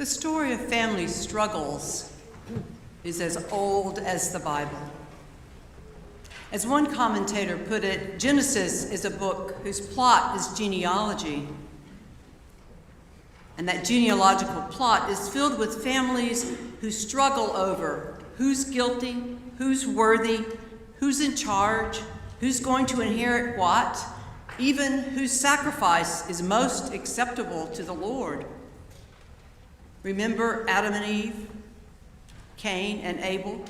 The story of family struggles is as old as the Bible. As one commentator put it, Genesis is a book whose plot is genealogy. And that genealogical plot is filled with families who struggle over who's guilty, who's worthy, who's in charge, who's going to inherit what, even whose sacrifice is most acceptable to the Lord. Remember Adam and Eve, Cain and Abel,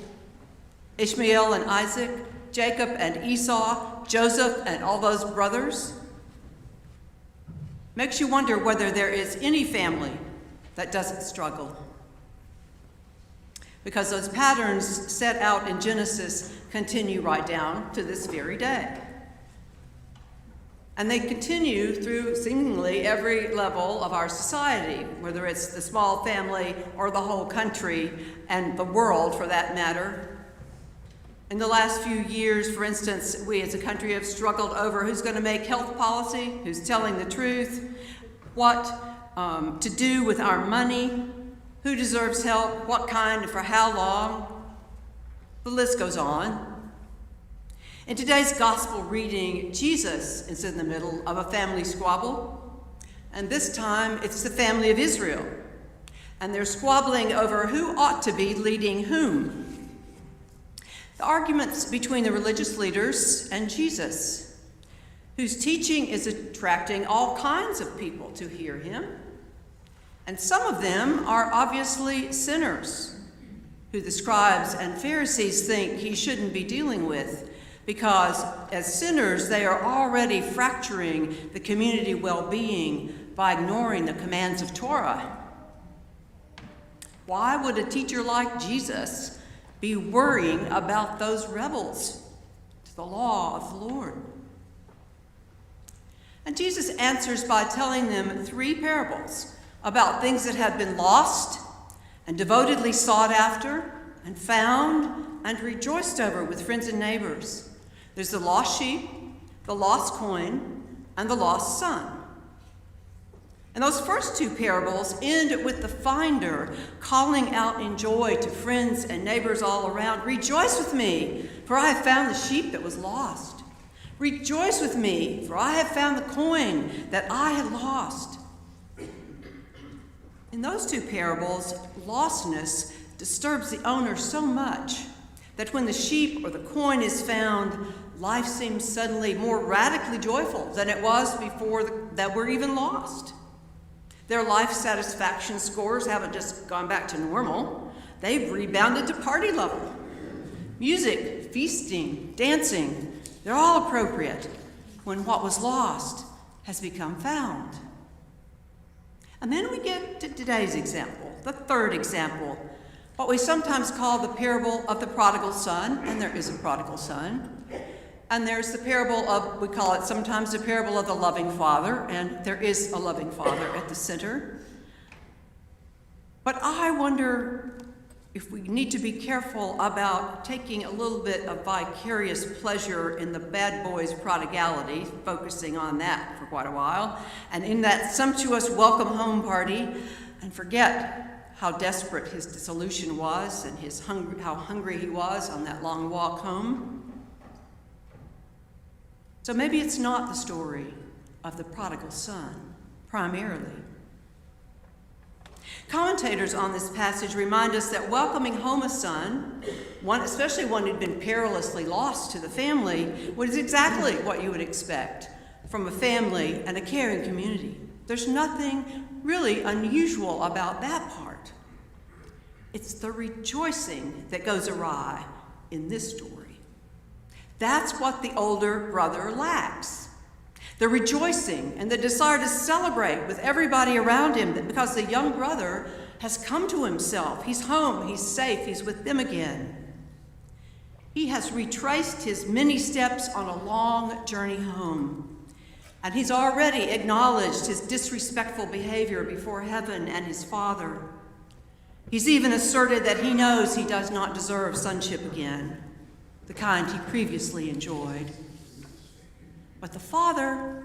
Ishmael and Isaac, Jacob and Esau, Joseph and all those brothers? Makes you wonder whether there is any family that doesn't struggle. Because those patterns set out in Genesis continue right down to this very day. And they continue through seemingly every level of our society, whether it's the small family or the whole country and the world for that matter. In the last few years, for instance, we as a country have struggled over who's going to make health policy, who's telling the truth, what to do with our money, who deserves help, what kind, for how long. The list goes on. In today's gospel reading, Jesus is in the middle of a family squabble, and this time it's the family of Israel, and they're squabbling over who ought to be leading whom. The arguments between the religious leaders and Jesus, whose teaching is attracting all kinds of people to hear him, and some of them are obviously sinners, who the scribes and Pharisees think he shouldn't be dealing with, because as sinners, they are already fracturing the community well-being by ignoring the commands of Torah. Why would a teacher like Jesus be worrying about those rebels to the law of the Lord? And Jesus answers by telling them 3 parables about things that had been lost and devotedly sought after and found and rejoiced over with friends and neighbors. There's the lost sheep, the lost coin, and the lost son. And those first 2 parables end with the finder calling out in joy to friends and neighbors all around, "Rejoice with me, for I have found the sheep that was lost. Rejoice with me, for I have found the coin that I had lost." In those 2 parables, lostness disturbs the owner so much that when the sheep or the coin is found, life seems suddenly more radically joyful than it was before that were even lost. Their life satisfaction scores haven't just gone back to normal. They've rebounded to party level. Music, feasting, dancing, they're all appropriate when what was lost has become found. And then we get to today's example, the 3rd example, what we sometimes call the parable of the prodigal son, and there is a prodigal son. And there's the parable of, we call it sometimes the parable of the loving father, and there is a loving father at the center. But I wonder if we need to be careful about taking a little bit of vicarious pleasure in the bad boy's prodigality, focusing on that for quite a while, and in that sumptuous welcome home party, and forget how desperate his dissolution was and how hungry he was on that long walk home. So maybe it's not the story of the prodigal son, primarily. Commentators on this passage remind us that welcoming home a son, especially one who'd been perilously lost to the family, was exactly what you would expect from a family and a caring community. There's nothing really unusual about that part. It's the rejoicing that goes awry in this story. That's what the older brother lacks. The rejoicing and the desire to celebrate with everybody around him because the young brother has come to himself. He's home, he's safe, he's with them again. He has retraced his many steps on a long journey home, and he's already acknowledged his disrespectful behavior before heaven and his father. He's even asserted that he knows he does not deserve sonship again, the kind he previously enjoyed. But the father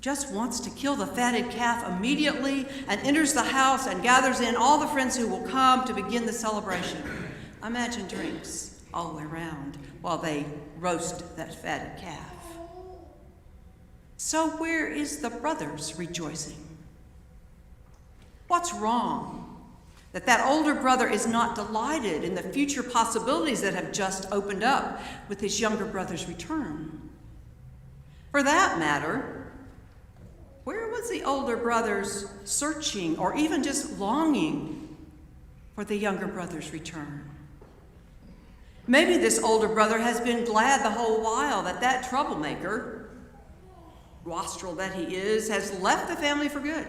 just wants to kill the fatted calf immediately and enters the house and gathers in all the friends who will come to begin the celebration. Imagine drinks all the way around while they roast that fatted calf. So where is the brothers rejoicing? What's wrong that older brother is not delighted in the future possibilities that have just opened up with his younger brother's return? For that matter, where was the older brother's searching or even just longing for the younger brother's return? Maybe this older brother has been glad the whole while that troublemaker, wastrel that he is, has left the family for good.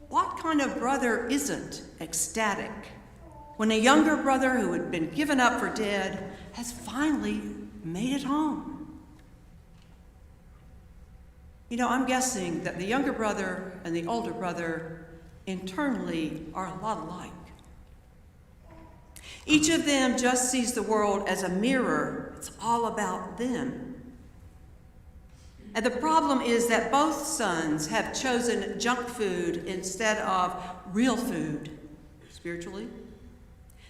What kind of brother isn't ecstatic when a younger brother who had been given up for dead has finally made it home? You know, I'm guessing that the younger brother and the older brother internally are a lot alike. Each of them just sees the world as a mirror. It's all about them. And the problem is that both sons have chosen junk food instead of real food, spiritually.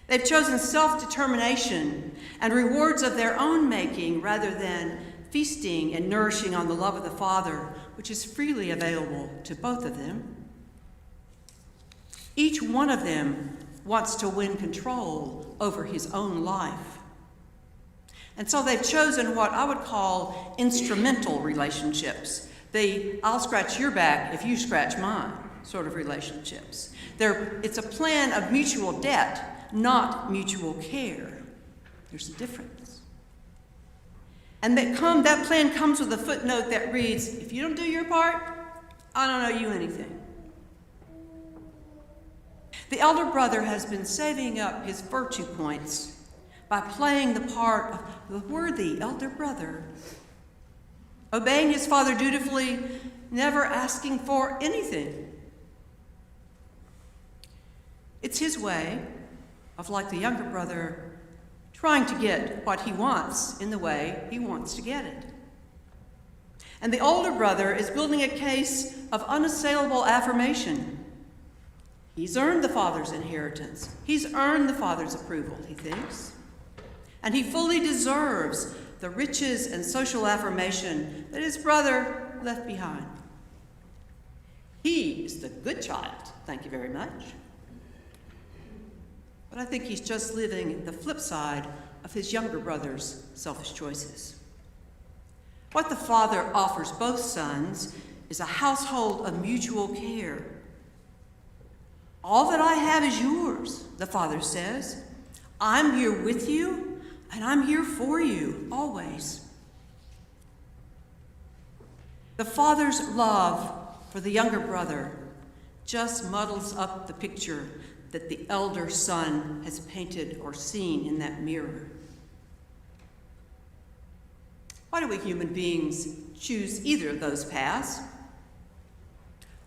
They've chosen self-determination and rewards of their own making rather than feasting and nourishing on the love of the Father, which is freely available to both of them. Each one of them wants to win control over his own life. And so they've chosen what I would call instrumental relationships. I'll scratch your back if you scratch mine sort of relationships. It's a plan of mutual debt, not mutual care. There's a difference. And that plan comes with a footnote that reads, if you don't do your part, I don't owe you anything. The elder brother has been saving up his virtue points by playing the part of the worthy elder brother, obeying his father dutifully, never asking for anything. It's his way of, like the younger brother, trying to get what he wants in the way he wants to get it. And the older brother is building a case of unassailable affirmation. He's earned the father's inheritance. He's earned the father's approval, he thinks. And he fully deserves the riches and social affirmation that his brother left behind. He is the good child, thank you very much. But I think he's just living the flip side of his younger brother's selfish choices. What the father offers both sons is a household of mutual care. All that I have is yours, the father says. I'm here with you, and I'm here for you, always. The father's love for the younger brother just muddles up the picture that the elder son has painted or seen in that mirror. Why do we human beings choose either of those paths?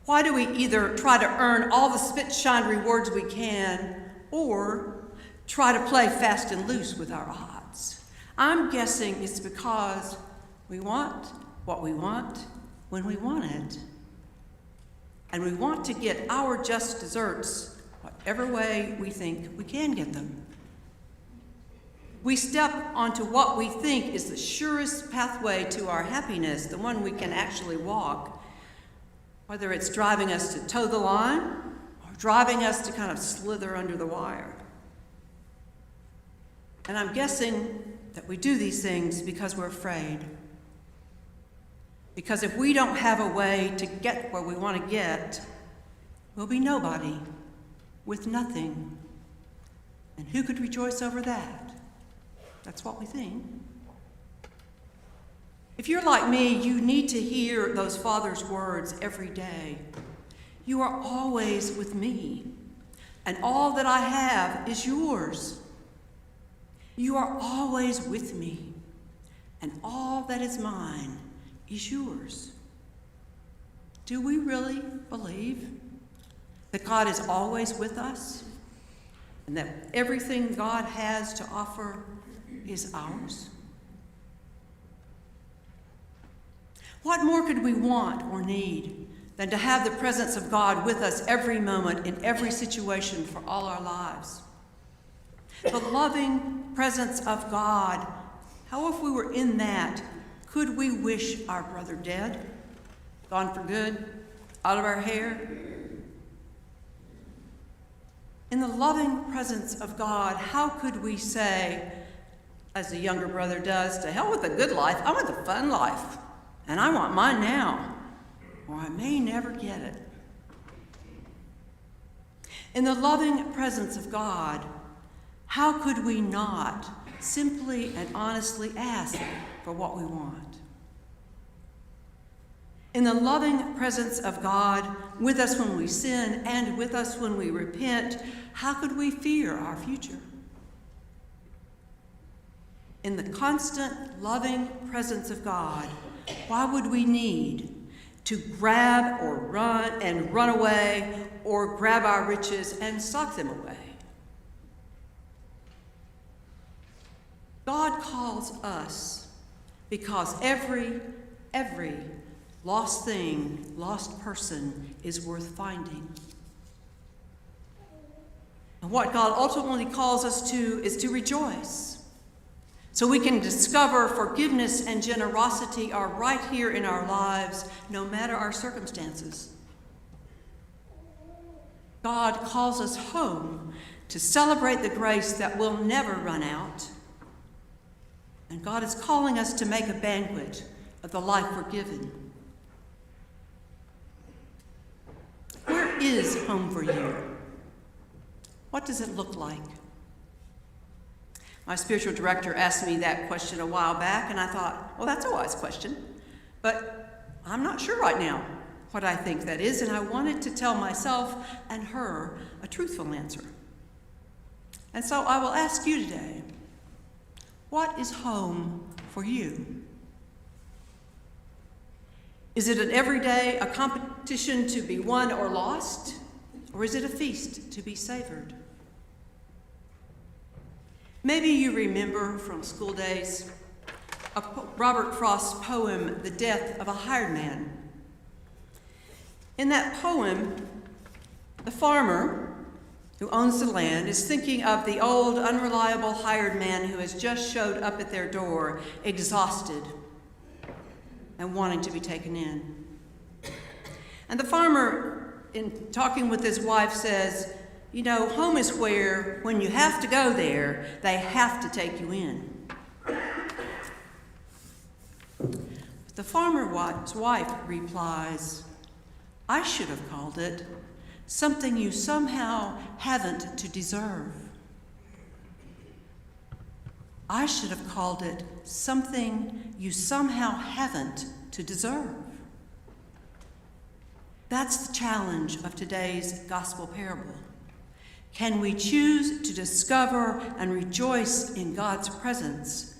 Why do we either try to earn all the spit-shine rewards we can, or try to play fast and loose with our odds? I'm guessing it's because we want what we want when we want it. And we want to get our just desserts whatever way we think we can get them. We step onto what we think is the surest pathway to our happiness, the one we can actually walk, whether it's driving us to toe the line or driving us to kind of slither under the wire. And I'm guessing that we do these things because we're afraid. Because if we don't have a way to get where we want to get, we'll be nobody with nothing. And who could rejoice over that? That's what we think. If you're like me, you need to hear those Father's words every day. You are always with me, and all that I have is yours. You are always with me, and all that is mine is yours. Do we really believe that God is always with us and that everything God has to offer is ours? What more could we want or need than to have the presence of God with us every moment in every situation for all our lives? The loving presence of God, how if we were in that, could we wish our brother dead, gone for good, out of our hair? In the loving presence of God, how could we say, as the younger brother does, to hell with the good life, I want the fun life, and I want mine now, or I may never get it. In the loving presence of God, how could we not simply and honestly ask for what we want? In the loving presence of God, with us when we sin and with us when we repent, how could we fear our future? In the constant loving presence of God, why would we need to grab or run away, or grab our riches and sock them away? God calls us because every lost thing, lost person is worth finding. And what God ultimately calls us to is to rejoice, so we can discover forgiveness and generosity are right here in our lives, no matter our circumstances. God calls us home to celebrate the grace that will never run out. And God is calling us to make a banquet of the life forgiven. Where is home for you? What does it look like? My spiritual director asked me that question a while back, and I thought, well, that's a wise question. But I'm not sure right now what I think that is, and I wanted to tell myself and her a truthful answer. And so I will ask you today, what is home for you? Is it an everyday, a competition to be won or lost? Or is it a feast to be savored? Maybe you remember from school days Robert Frost's poem, The Death of a Hired Man. In that poem, the farmer who owns the land is thinking of the old, unreliable hired man who has just showed up at their door, exhausted and wanting to be taken in. And the farmer, in talking with his wife, says, you know, home is where, when you have to go there, they have to take you in. But the farmer's wife replies, I should have called it something you somehow haven't to deserve. I should have called it something you somehow haven't to deserve. That's the challenge of today's gospel parable. Can we choose to discover and rejoice in God's presence,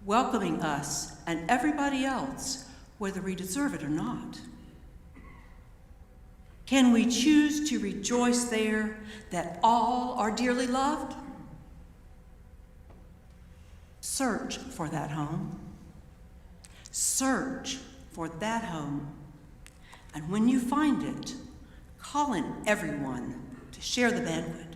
welcoming us and everybody else, whether we deserve it or not? Can we choose to rejoice there that all are dearly loved? Search for that home. Search for that home. And when you find it, call in everyone to share the banquet.